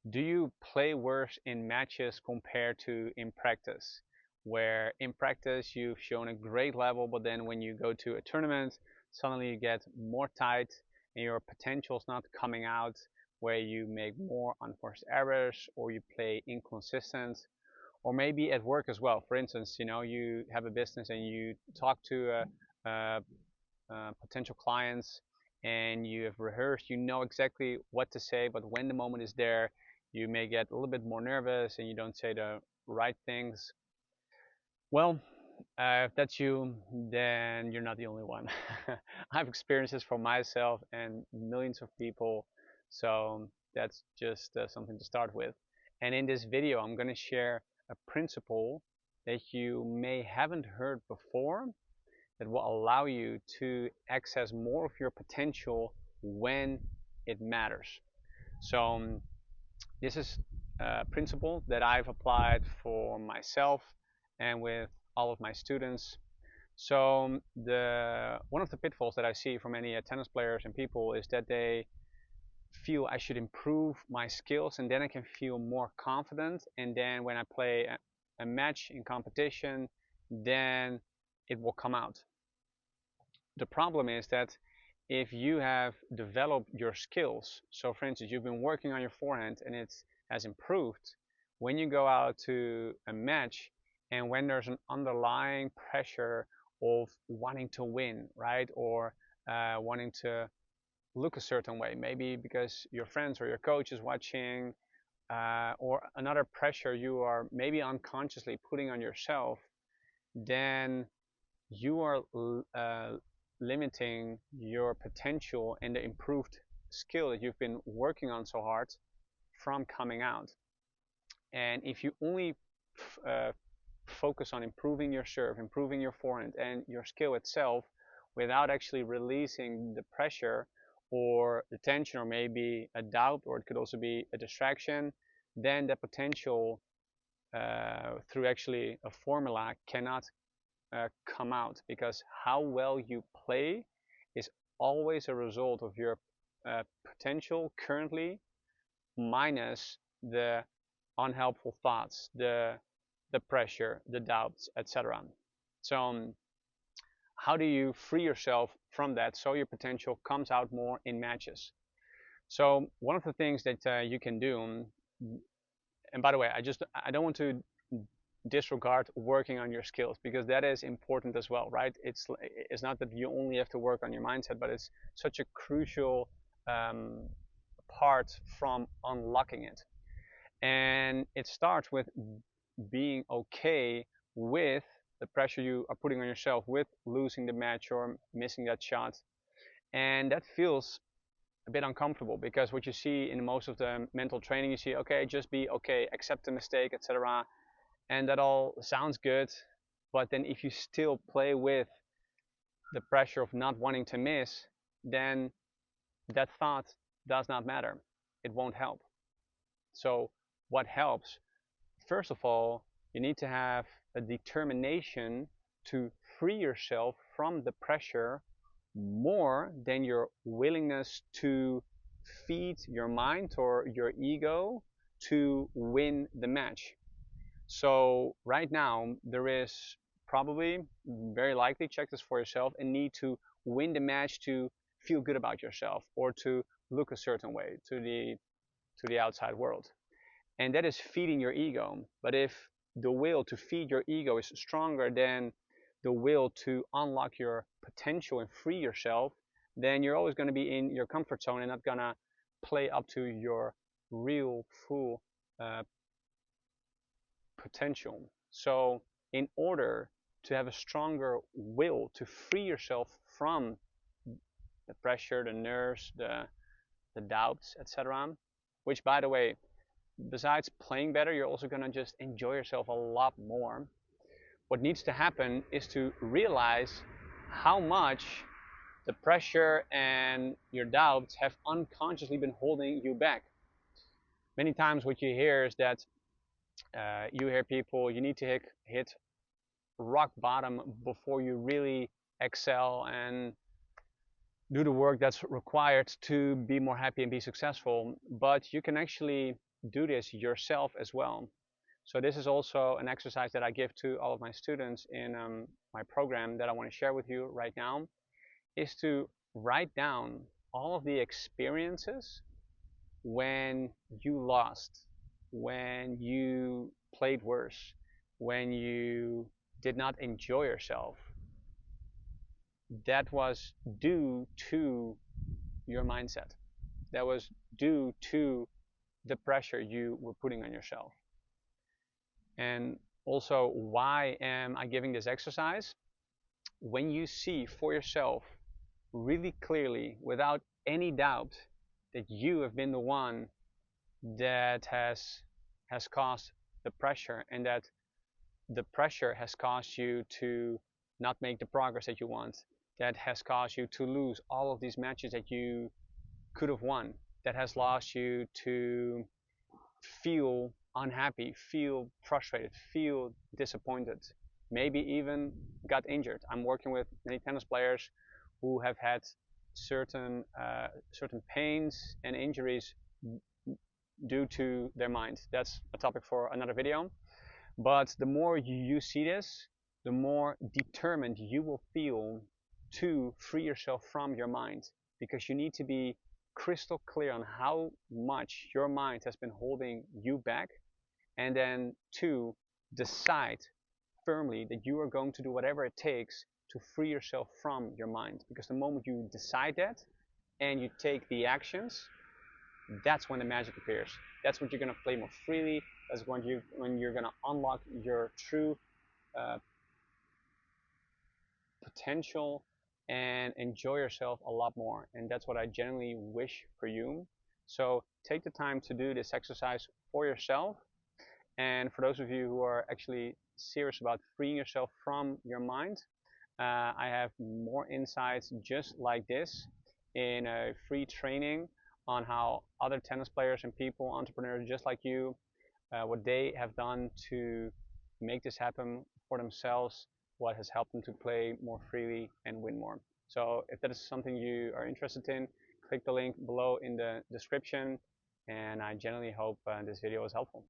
Do you play worse in matches compared to in practice? Where in practice you've shown a great level, but then when you go to a tournament, suddenly you get more tight and your potential's not coming out, where you make more unforced errors or you play inconsistent, or maybe at work as well. For instance, you have a business and you talk to potential clients and you have rehearsed, you know exactly what to say, but when the moment is there, you may get a little bit more nervous and you don't say the right things. Well, if that's you, then you're not the only one. I've experienced this for myself and millions of people, so that's just something to start with. And in this video, I'm going to share a principle that you may haven't heard before that will allow you to access more of your potential when it matters. So this is a principle that I've applied for myself and with all of my students. So the one of the pitfalls that I see for many tennis players and people is that they feel I should improve my skills and then I can feel more confident, and then when I play a match in competition, then it will come out. The problem is that if you have developed your skills, so for instance, you've been working on your forehand and it has improved, when you go out to a match and when there's an underlying pressure of wanting to win, right? Or wanting to look a certain way, maybe because your friends or your coach is watching, or another pressure you are maybe unconsciously putting on yourself, then you are limiting your potential and the improved skill that you've been working on so hard from coming out. And if you only uh, focus on improving your serve, improving your forehand and your skill itself without actually releasing the pressure or the tension or maybe a doubt, or it could also be a distraction, then the potential through actually a formula cannot come out, because how well you play is always a result of your potential currently minus the unhelpful thoughts, the pressure, the doubts, etc. So how do you free yourself from that so your potential comes out more in matches? So one of the things that you can do, and by the way, I don't want to disregard working on your skills, because that is important as well, right? It's not that you only have to work on your mindset, but it's such a crucial um, part from unlocking it. And it starts with being okay with the pressure you are putting on yourself with losing the match or missing that shot. And that feels a bit uncomfortable, because what you see in most of the mental training, you see, okay, just be okay, accept the mistake, etc. And that all sounds good, but then if you still play with the pressure of not wanting to miss, then that thought does not matter. It won't help. So what helps? First of all, you need to have a determination to free yourself from the pressure more than your willingness to feed your mind or your ego to win the match. So right now there is probably, very likely, check this for yourself, a need to win the match to feel good about yourself or to look a certain way to the outside world. And that is feeding your ego. But if the will to feed your ego is stronger than the will to unlock your potential and free yourself, then you're always going to be in your comfort zone and not going to play up to your real full uh, potential. So in order to have a stronger will to free yourself from the pressure, the nerves, the doubts, etc., which, by the way, besides playing better, you're also going to just enjoy yourself a lot more. What needs to happen is to realize how much the pressure and your doubts have unconsciously been holding you back. Many times what you hear is that you hear people, you need to hit rock bottom before you really excel and do the work that's required to be more happy and be successful. But you can actually do this yourself as well. So this is also an exercise that I give to all of my students in my program that I want to share with you right now, is to write down all of the experiences when you lost, when you played worse, when you did not enjoy yourself. That was due to your mindset. That was due to the pressure you were putting on yourself. And also, why am I giving this exercise? When you see for yourself really clearly, without any doubt, that you have been the one that has caused the pressure, and that the pressure has caused you to not make the progress that you want, that has caused you to lose all of these matches that you could have won, that has lost you to feel unhappy, feel frustrated, feel disappointed, maybe even got injured. I'm working with many tennis players who have had certain pains and injuries due to their mind. That's a topic for another video. But the more you see this, the more determined you will feel to free yourself from your mind, because you need to be crystal clear on how much your mind has been holding you back, and then to decide firmly that you are going to do whatever it takes to free yourself from your mind. Because the moment you decide that and you take the actions, that's when the magic appears. That's when you're going to play more freely. That's when you're going to unlock your true uh, potential and enjoy yourself a lot more. And that's what I genuinely wish for you. So take the time to do this exercise for yourself. And for those of you who are actually serious about freeing yourself from your mind, I have more insights just like this in a free training on how other tennis players and people, entrepreneurs just like you, what they have done to make this happen for themselves, what has helped them to play more freely and win more. So if that is something you are interested in, click the link below in the description, and I genuinely hope this video was helpful.